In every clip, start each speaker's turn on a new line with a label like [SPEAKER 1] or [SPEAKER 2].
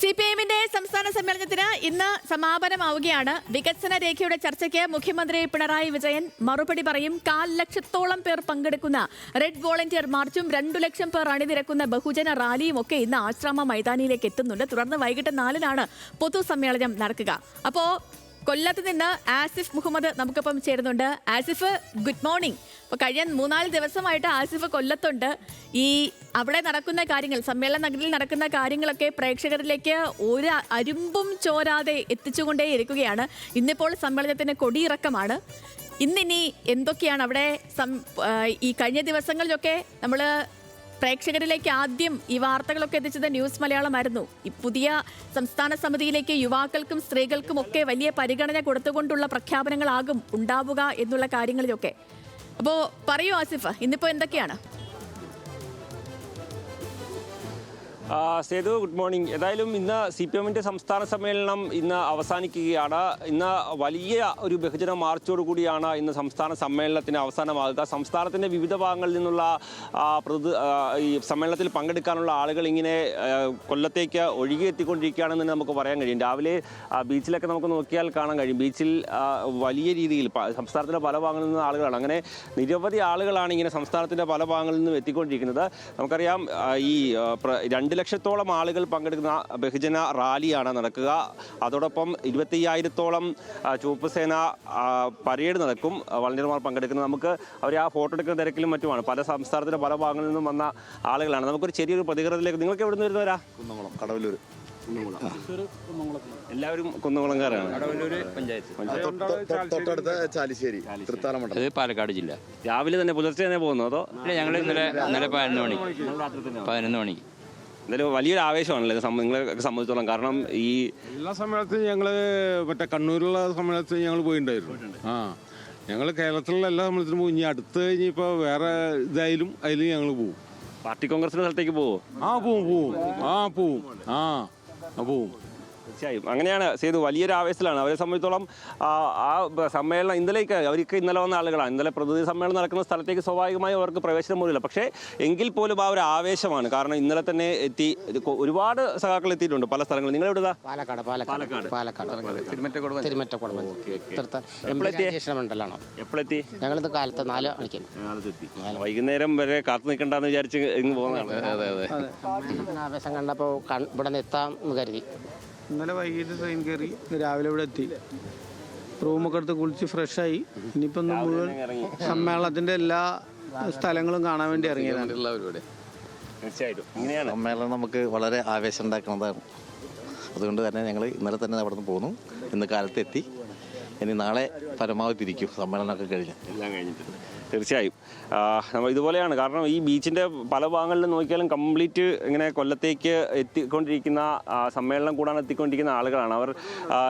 [SPEAKER 1] സിപിഎമ്മിന്റെ സംസ്ഥാന സമ്മേളനത്തിന് ഇന്ന് സമാപനമാവുകയാണ്. വികസന രേഖയുടെ ചർച്ചയ്ക്ക് മുഖ്യമന്ത്രി പിണറായി വിജയൻ മറുപടി പറയും. 1,00,000 ലക്ഷത്തോളം പേർ പങ്കെടുക്കുന്ന റെഡ് വോളണ്ടിയർ മാർച്ചും 2 ലക്ഷം പേർ അണിനിരക്കുന്ന ബഹുജന റാലിയും ഒക്കെ ഇന്ന് ആശ്രമ മൈതാനിയിലേക്ക് എത്തുന്നുണ്ട്. തുടർന്ന് വൈകിട്ട് 4-നാണ് പൊതുസമ്മേളനം നടക്കുക. അപ്പോൾ കൊല്ലത്ത് നിന്ന് ആസിഫ് മുഹമ്മദ് നമുക്കൊപ്പം ചേരുന്നുണ്ട്. Asif, good morning. അപ്പോൾ കഴിഞ്ഞ 3-4 ദിവസമായിട്ട് ആസിഫ് കൊല്ലത്തുണ്ട്. അവിടെ നടക്കുന്ന കാര്യങ്ങൾ, സമ്മേളന നഗരിയിൽ നടക്കുന്ന കാര്യങ്ങളൊക്കെ പ്രേക്ഷകരിലേക്ക് ഒരു അരുമ്പും ചോരാതെ എത്തിച്ചുകൊണ്ടേയിരിക്കുകയാണ്. ഇന്നിപ്പോൾ സമ്മേളനത്തിന് കൊടിയിറക്കമാണ്. ഇന്നിനി എന്തൊക്കെയാണ് അവിടെ ഈ കഴിഞ്ഞ ദിവസങ്ങളിലൊക്കെ നമ്മൾ പ്രേക്ഷകരിലേക്ക് ആദ്യം ഈ വാർത്തകളൊക്കെ എത്തിച്ചത് ന്യൂസ് മലയാളമായിരുന്നു. ഈ പുതിയ സംസ്ഥാന സമിതിയിലേക്ക് യുവാക്കൾക്കും സ്ത്രീകൾക്കും ഒക്കെ വലിയ പരിഗണന കൊടുത്തുകൊണ്ടുള്ള പ്രഖ്യാപനങ്ങളാകും ഉണ്ടാവുക എന്നുള്ള കാര്യങ്ങളിലൊക്കെ. അപ്പോൾ പറയൂ ആസിഫ്, ഇന്നിപ്പോൾ എന്തൊക്കെയാണ്?
[SPEAKER 2] Sethu, good morning. ഏതായാലും ഇന്ന് CPM-ന്റെ സംസ്ഥാന സമ്മേളനം ഇന്ന് അവസാനിക്കുകയാണ്. ഇന്ന് വലിയ ഒരു ബഹുജന മാർച്ചോടുകൂടിയാണ് ഇന്ന് സംസ്ഥാന സമ്മേളനത്തിന് അവസാനമാകുക. സംസ്ഥാനത്തിൻ്റെ വിവിധ ഭാഗങ്ങളിൽ നിന്നുള്ള ഈ സമ്മേളനത്തിൽ പങ്കെടുക്കാനുള്ള ആളുകൾ ഇങ്ങനെ കൊല്ലത്തേക്ക് ഒഴുകിയെത്തിക്കൊണ്ടിരിക്കുകയാണെന്ന് നമുക്ക് പറയാൻ കഴിയും. രാവിലെ ബീച്ചിലൊക്കെ നമുക്ക് നോക്കിയാൽ കാണാൻ കഴിയും. ബീച്ചിൽ വലിയ രീതിയിൽ സംസ്ഥാനത്തിൻ്റെ പല ഭാഗങ്ങളിൽ നിന്നും ആളുകളാണ്. അങ്ങനെ നിരവധി ആളുകളാണ് ഇങ്ങനെ സംസ്ഥാനത്തിൻ്റെ പല ഭാഗങ്ങളിൽ നിന്നും എത്തിക്കൊണ്ടിരിക്കുന്നത്. നമുക്കറിയാം, ഈ 2 ലക്ഷത്തോളം ആളുകൾ പങ്കെടുക്കുന്ന ബഹുജന റാലിയാണ് നടക്കുക. അതോടൊപ്പം 25,000-ഓളം ചുവപ്പ് സേന പരേഡ് നടക്കും. വളണ്ടിയർമാർ പങ്കെടുക്കുന്നത്. നമുക്ക് അവർ ആ ഫോട്ടോ എടുക്കുന്ന തിരക്കിലും മറ്റുമാണ്. പല സംസ്ഥാനത്തിൻ്റെ പല ഭാഗങ്ങളിൽ നിന്നും വന്ന ആളുകളാണ്. നമുക്കൊരു ചെറിയൊരു പ്രതികരണത്തിലേക്ക്. നിങ്ങൾക്ക് എവിടെ നിന്ന് വരുന്നവരാ?
[SPEAKER 3] കുന്നംകുളം, കടവല്ലൂർ.
[SPEAKER 2] എല്ലാവരും കുന്നംകുളംകാരാണ്.
[SPEAKER 3] തൊട്ടടുത്ത ചാലിശ്ശേരി, തൃത്താല മണ്ഡലം,
[SPEAKER 4] പാലക്കാട് ജില്ല.
[SPEAKER 2] രാവിലെ തന്നെ പുലർച്ചെ തന്നെ പോകുന്നു അതോ?
[SPEAKER 4] ഞങ്ങൾ ഇന്നലെ 11 മണിക്ക്.
[SPEAKER 2] എന്തായാലും വലിയൊരു ആവേശമാണല്ലേ നിങ്ങളെ സംബന്ധിച്ചോളം? കാരണം ഈ
[SPEAKER 5] എല്ലാ സമ്മേളനത്തിലും ഞങ്ങൾ മറ്റേ കണ്ണൂരിലുള്ള സമ്മേളനത്തിൽ ഞങ്ങൾ പോയിട്ടുണ്ടായിരുന്നു. ഞങ്ങൾ കേരളത്തിലുള്ള എല്ലാ സമ്മേളനത്തിനും പോകും. ഇനി അടുത്ത് ഇനിയിപ്പോൾ വേറെ ഇതായാലും അതിൽ ഞങ്ങൾ പോകും.
[SPEAKER 2] പാർട്ടി കോൺഗ്രസിന്റെ സ്ഥലത്തേക്ക് പോവോ?
[SPEAKER 5] പോവും.
[SPEAKER 2] തീർച്ചയായും അങ്ങനെയാണ്. സേതു, വലിയൊരു ആവേശത്തിലാണ്. അവരെ സംബന്ധിച്ചോളം ആ സമ്മേളനം അവർക്ക് ഇന്നലെ വന്ന ആളുകളാണ്. ഇന്നലെ പ്രതിനിധി സമ്മേളനം നടക്കുന്ന സ്ഥലത്തേക്ക് സ്വാഭാവികമായും അവർക്ക് പ്രവേശനം പോലില്ല. പക്ഷേ എങ്കിൽ പോലും ആ ഒരു ആവേശമാണ്. കാരണം ഇന്നലെ തന്നെ ഒരുപാട് സഖാക്കൾ എത്തിയിട്ടുണ്ട് പല സ്ഥലങ്ങളിൽ. നിങ്ങൾ എവിടുന്നാ? എപ്പോഴെത്തി?
[SPEAKER 6] ഞങ്ങളിത് കാലത്ത് 4 മണിക്ക്
[SPEAKER 2] വൈകുന്നേരം വരെ കാത്തു നിൽക്കണ്ടെന്ന് വിചാരിച്ച് ഇങ്ങ് പോകുന്നതാണ്.
[SPEAKER 6] ആവേശം കണ്ടപ്പോൾ ഇവിടെ നിന്ന് എത്താമെന്ന് കരുതി.
[SPEAKER 7] ഇന്നലെ വൈകിട്ട് ട്രെയിൻ കയറി രാവിലെ ഇവിടെ എത്തി. റൂമൊക്കെ എടുത്ത് കുളിച്ച് ഫ്രഷായി. ഇനിയിപ്പോൾ മുഴുവൻ സമ്മേളനത്തിൻ്റെ എല്ലാ സ്ഥലങ്ങളും കാണാൻ വേണ്ടി ഇറങ്ങിയതാണ്.
[SPEAKER 2] തീർച്ചയായിട്ടും ഇങ്ങനെയാണ്.
[SPEAKER 3] സമ്മേളനം നമുക്ക് വളരെ ആവേശം ഉണ്ടാക്കുന്നതാണ്. അതുകൊണ്ട് തന്നെ ഞങ്ങൾ ഇന്നലെ തന്നെ അവിടെ നിന്ന് പോന്നു. ഇന്ന് കാലത്ത് എത്തി. ഇനി നാളെ പരമാവധി തിരിക്കും സമ്മേളനമൊക്കെ
[SPEAKER 2] എല്ലാം കഴിഞ്ഞിട്ട്. തീർച്ചയായും ഇതുപോലെയാണ്. കാരണം ഈ ബീച്ചിൻ്റെ പല ഭാഗങ്ങളിലും നോക്കിയാലും കംപ്ലീറ്റ് ഇങ്ങനെ കൊല്ലത്തേക്ക് എത്തിക്കൊണ്ടിരിക്കുന്ന സമ്മേളനം കൂടാൻ എത്തിക്കൊണ്ടിരിക്കുന്ന ആളുകളാണ്. അവർ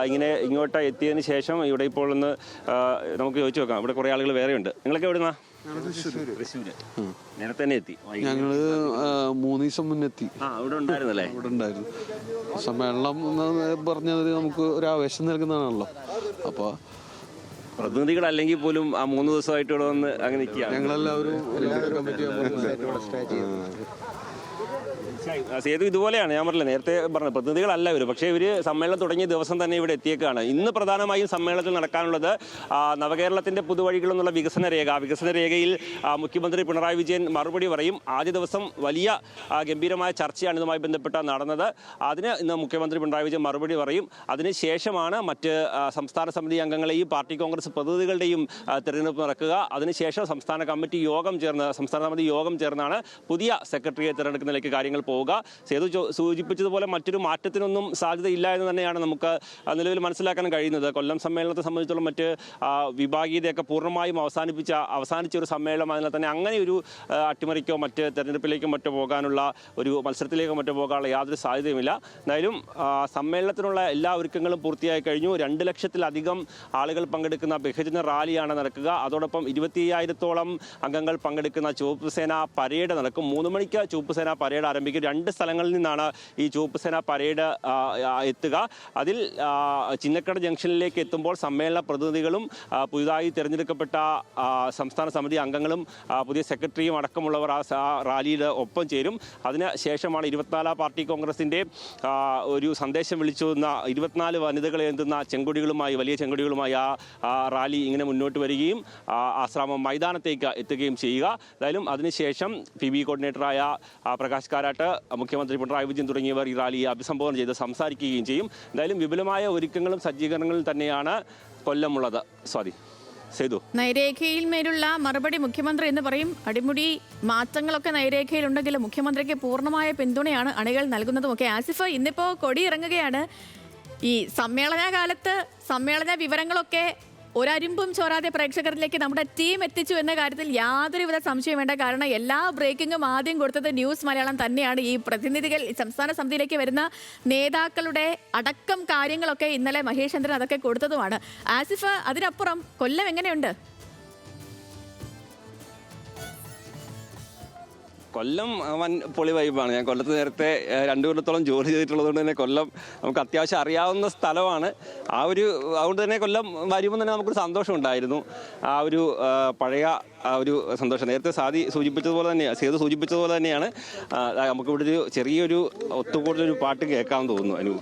[SPEAKER 2] ഇങ്ങനെ ഇങ്ങോട്ട് എത്തിയതിന് ശേഷം ഇവിടെ ഇപ്പോൾ ഒന്ന് നമുക്ക് ചോദിച്ചു നോക്കാം. ഇവിടെ കുറേ ആളുകൾ വേറെയുണ്ട്. നിങ്ങളൊക്കെ എവിടുന്നാ? തൃശ്ശൂര്. നേരത്തെ തന്നെ എത്തി?
[SPEAKER 8] ഞങ്ങള് 3 ദിവസം മുന്നേ എത്തി.
[SPEAKER 2] ഇവിടെ ഉണ്ടായിരുന്നല്ലേ?
[SPEAKER 8] ഇവിടെ ഉണ്ടായിരുന്നു. സമ്മേളനം പറഞ്ഞത് നമുക്ക് ഒരു ആവേശം നൽകുന്നതാണല്ലോ. അപ്പോൾ
[SPEAKER 2] പ്രതിനിധികളല്ലെങ്കിൽ പോലും ആ 3 ദിവസമായിട്ട് ഇവിടെ വന്ന് അങ്ങനെ നിൽക്കുക.
[SPEAKER 8] ഞങ്ങളെല്ലാവരും
[SPEAKER 2] സേതു, ഇതുപോലെയാണ്. ഞാൻ പറഞ്ഞില്ല, നേരത്തെ പറഞ്ഞത് പ്രതിനിധികളല്ല ഇവർ. പക്ഷേ ഇവർ സമ്മേളനം തുടങ്ങിയ ദിവസം തന്നെ ഇവിടെ എത്തിയേക്കാണ്. ഇന്ന് പ്രധാനമായും സമ്മേളനത്തിൽ നടക്കാനുള്ളത് നവകേരളത്തിൻ്റെ പുതുവഴികൾ എന്നുള്ള വികസന രേഖയിൽ മുഖ്യമന്ത്രി പിണറായി വിജയൻ മറുപടി പറയും. ആദ്യ ദിവസം വലിയ ഗംഭീരമായ ചർച്ചയാണ് ഇതുമായി ബന്ധപ്പെട്ട് നടന്നത്. അതിന് ഇന്ന് മുഖ്യമന്ത്രി പിണറായി വിജയൻ മറുപടി പറയും. അതിനുശേഷമാണ് മറ്റ് സംസ്ഥാന സമിതി അംഗങ്ങളെയും പാർട്ടി കോൺഗ്രസ് പ്രതിനിധികളുടെയും തിരഞ്ഞെടുപ്പ് നടക്കുക. അതിനുശേഷം സംസ്ഥാന സമിതി യോഗം ചേർന്നാണ് പുതിയ സെക്രട്ടറിയെ തിരഞ്ഞെടുക്കുന്നതിലേക്ക് കാര്യങ്ങൾ പോവുക. സേതു സൂചിപ്പിച്ചതുപോലെ മറ്റൊരു മാറ്റത്തിനൊന്നും സാധ്യതയില്ല എന്ന് തന്നെയാണ് നമുക്ക് നിലവിൽ മനസ്സിലാക്കാൻ കഴിയുന്നത്. കൊല്ലം സമ്മേളനത്തെ സംബന്ധിച്ചോളം മറ്റ് വിഭാഗീയതയൊക്കെ പൂർണ്ണമായും അവസാനിച്ച ഒരു സമ്മേളനം. അതിനാൽ തന്നെ അങ്ങനെ ഒരു അട്ടിമറിക്കോ മറ്റ് തെരഞ്ഞെടുപ്പിലേക്കോ മറ്റോ പോകാനുള്ള ഒരു മത്സരത്തിലേക്കോ മറ്റോ പോകാനുള്ള യാതൊരു സാധ്യതയുമില്ല. എന്തായാലും സമ്മേളനത്തിനുള്ള എല്ലാ ഒരുക്കങ്ങളും പൂർത്തിയായി കഴിഞ്ഞു. 2 ലക്ഷത്തിലധികം ആളുകൾ പങ്കെടുക്കുന്ന ബഹുജന റാലിയാണ് നടക്കുക. അതോടൊപ്പം 25,000-ഓളം അംഗങ്ങൾ പങ്കെടുക്കുന്ന ചുവപ്പ് സേന പരേഡ് നടക്കും. 3 മണിക്ക് ചുവപ്പ് സേന പരേഡ് ആരംഭിക്കും. ആകുമ്പോഴത്തേക്ക് 2 സ്ഥലങ്ങളിൽ നിന്നാണ് ഈ ചുവപ്പ് സേന പരേഡ് എത്തുക. അതിൽ ചിന്നക്കട ജംഗ്ഷനിലേക്ക് എത്തുമ്പോൾ സമ്മേളന പ്രതിനിധികളും പുതുതായി തിരഞ്ഞെടുക്കപ്പെട്ട സംസ്ഥാന സമിതി അംഗങ്ങളും പുതിയ സെക്രട്ടറിയും അടക്കമുള്ളവർ ആ റാലിയിൽ ഒപ്പം ചേരും. അതിന് ശേഷമാണ് 24 പാർട്ടി കോൺഗ്രസിൻ്റെ ഒരു സന്ദേശം വിളിച്ചുവന്ന 24 വനിതകൾ ഏന്തുന്ന ചെങ്കൊടികളുമായി, വലിയ ചെങ്കൊടികളുമായി ആ റാലി ഇങ്ങനെ മുന്നോട്ട് വരികയും ആശ്രാമം മൈതാനത്തേക്ക് എത്തുകയും ചെയ്യുക. എന്തായാലും അതിനുശേഷം PB കോർഡിനേറ്ററായ പ്രകാശ് കാരാട്ട്, മുഖ്യമന്ത്രി പിണറായി വിജയൻ തുടങ്ങിയവർ ഈ റാലിയെ അഭിസംബോധന ചെയ്ത് സംസാരിക്കുകയും ചെയ്യും. എന്തായാലും വിപുലമായ ഒരുക്കങ്ങളും സജ്ജീകരണങ്ങളും തന്നെയാണ് കൊല്ലമുള്ളത്. സ്വാതി, സേതു.
[SPEAKER 1] നൈരേഖയിൽ മേലുള്ള മറുപടി മുഖ്യമന്ത്രി എന്ന് പറയും. അടിമുടി മാറ്റങ്ങളൊക്കെ നൈരേഖയിലുണ്ടെങ്കിലും മുഖ്യമന്ത്രിക്ക് പൂർണ്ണമായ പിന്തുണയാണ് അണികൾ നൽകുന്നതുമൊക്കെ. ആസിഫ്, ഇന്നിപ്പോ കൊടി ഇറങ്ങുകയാണ്. ഈ സമ്മേളന കാലത്ത് സമ്മേളന വിവരങ്ങളൊക്കെ ഒരരിമ്പും ചോരാതെ പ്രേക്ഷകരിലേക്ക് നമ്മുടെ ടീം എത്തിച്ചു എന്ന കാര്യത്തിൽ യാതൊരുവിധ സംശയം വേണ്ട. കാരണം എല്ലാ ബ്രേക്കിങ്ങും ആദ്യം കൊടുത്തത് ന്യൂസ് മലയാളം തന്നെയാണ്. ഈ പ്രതിനിധികൾ സംസ്ഥാന സമിതിയിലേക്ക് വരുന്ന നേതാക്കളുടെ അടക്കം കാര്യങ്ങളൊക്കെ ഇന്നലെ മഹേഷ് അതൊക്കെ കൊടുത്തതുമാണ്. ആസിഫ്, അതിനപ്പുറം കൊല്ലം എങ്ങനെയുണ്ട്?
[SPEAKER 2] കൊല്ലം വൻ പൊളി വൈബാണ്. ഞാൻ കൊല്ലത്ത് നേരത്തെ 2 കൊല്ലത്തോളം ജോലി ചെയ്തിട്ടുള്ളത് കൊണ്ട് തന്നെ കൊല്ലം നമുക്ക് അത്യാവശ്യം അറിയാവുന്ന സ്ഥലമാണ്. അതുകൊണ്ട് തന്നെ കൊല്ലം വരുമ്പോൾ തന്നെ നമുക്കൊരു സന്തോഷം ഉണ്ടായിരുന്നു. ആ ഒരു പഴയ ഒരു സന്തോഷം നേരത്തെ സേതു സൂചിപ്പിച്ചതുപോലെ തന്നെയാണ്. നമുക്കിവിടെ ഒരു ചെറിയൊരു ഒത്തുകൂടലൊരു പാട്ട് കേൾക്കാൻ തോന്നുന്നു. അനു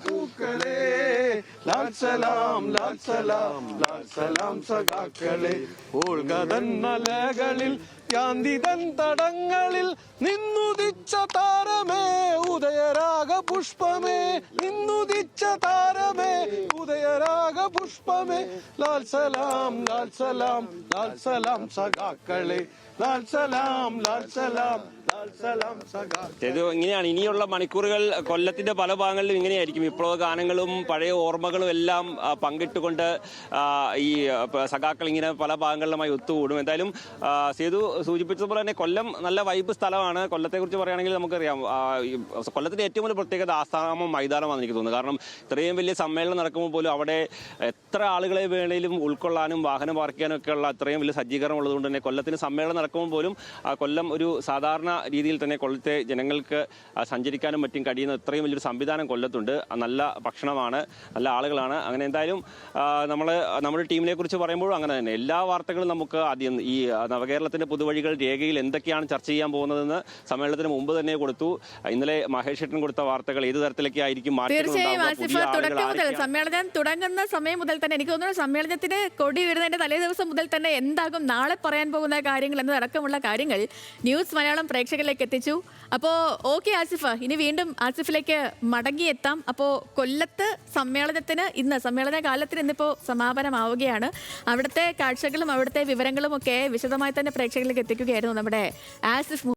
[SPEAKER 8] ലാൽ സലാം ലാൽ സലാം ലാൽ സലാം സഖാക്കളെ, ഓൾകതന്നലകളിൽ യാന്തിതൻ തടങ്ങളിൽ നിന്നുദിച്ച താരമേ ഉദയരാഗ പുഷ്പമേ, നിന്നുദിച്ച താരമേ ഉദയരാഗ പുഷ്പമേ, ലാൽ സലാം ലാൽ സലാം ലാൽ സലാം സഖാക്കളെ, ലാൽ സലാം ലാൽ സലാം ലാൽ സലാം സഖാക്കളെ.
[SPEAKER 2] ഇത് ഇങ്ങനെയാണ്. ഇനിയുള്ള മണിക്കൂറുകൾ കൊല്ലത്തിന്റെ പല ഭാഗങ്ങളിലും ഇങ്ങനെയായിരിക്കും. വിപ്ലവ ഗാനങ്ങളും പഴയ ഓർമ്മകളും എല്ലാം പങ്കിട്ടുകൊണ്ട് ഈ സഖാക്കൾ ഇങ്ങനെ പല ഭാഗങ്ങളിലുമായി ഒത്തുകൂടും. എന്തായാലും സേതു സൂചിപ്പിച്ചതുപോലെ തന്നെ കൊല്ലം നല്ല വൈബ് സ്ഥലമാണ്. കൊല്ലത്തെക്കുറിച്ച് പറയുകയാണെങ്കിൽ നമുക്കറിയാം, കൊല്ലത്തിന്റെ ഏറ്റവും വലിയ പ്രത്യേകത ആശ്രാമം മൈതാനമാണെന്ന് എനിക്ക് തോന്നുന്നു. കാരണം ഇത്രയും വലിയ സമ്മേളനം നടക്കുമ്പോൾ പോലും അവിടെ എത്ര ആളുകളെ വേണേലും ഉൾക്കൊള്ളാനും വാഹനം പാർക്ക് ചെയ്യാനും ഒക്കെയുള്ള അത്രയും വലിയ സജ്ജീകരണം ഉള്ളതുകൊണ്ട് തന്നെ കൊല്ലത്തിന് സമ്മേളനം നടക്കുമ്പോൾ പോലും കൊല്ലം ഒരു സാധാരണ രീതിയിൽ തന്നെ കൊല്ലത്തെ ജനങ്ങൾക്ക് സഞ്ചരിക്കാനും മറ്റും കഴിയുന്ന ഇത്രയും വലിയൊരു സംവിധാനം കൊല്ലത്തുണ്ട്. നല്ല ഭക്ഷണമാണ്, നല്ല ആളുകളാണ്. അങ്ങനെ എന്തായാലും നമ്മുടെ ടീമിനെ കുറിച്ച് പറയുമ്പോഴും അങ്ങനെ തന്നെ എല്ലാ വാർത്തകളും നമുക്ക് ആദ്യം ഈ നവകേരളത്തിന്റെ പുതുവഴികൾ രേഖയിൽ എന്തൊക്കെയാണ് ചർച്ച ചെയ്യാൻ പോകുന്നതെന്ന് സമ്മേളനത്തിന് മുമ്പ് തന്നെ കൊടുത്തു. ഇന്നലെ മഹേഷ് ഏട്ടൻ കൊടുത്ത വാർത്തകൾ ഏത് തരത്തിലേക്ക് ആയിരിക്കും
[SPEAKER 1] തീർച്ചയായും ആസിഫ്, തുടക്കം മുതൽ സമ്മേളനം തുടങ്ങുന്ന സമയം മുതൽ തന്നെ എനിക്ക് തോന്നുന്നു സമ്മേളനത്തിന് കൊടി വരുന്നതിന്റെ തലേ ദിവസം മുതൽ തന്നെ എന്താകും നാളെ പറയാൻ പോകുന്ന കാര്യങ്ങൾ എന്നതടക്കമുള്ള കാര്യങ്ങൾ ന്യൂസ് മലയാളം പ്രേക്ഷകരിലേക്ക് എത്തിച്ചു. അപ്പോൾ ഓക്കെ ആസിഫ്, ഇനി വീണ്ടും ആസിഫിലേക്ക് മടങ്ങിയെത്താം. അപ്പോൾ കൊല്ലത്ത് സമ്മേളന കാലത്തിന് ഇന്നിപ്പോൾ സമാപനമാവുകയാണ്. അവിടുത്തെ കാഴ്ചകളും അവിടുത്തെ വിവരങ്ങളും ഒക്കെ വിശദമായി തന്നെ പ്രേക്ഷകരിലേക്ക് എത്തിക്കുകയായിരുന്നു നമ്മുടെ ആസിഫ്.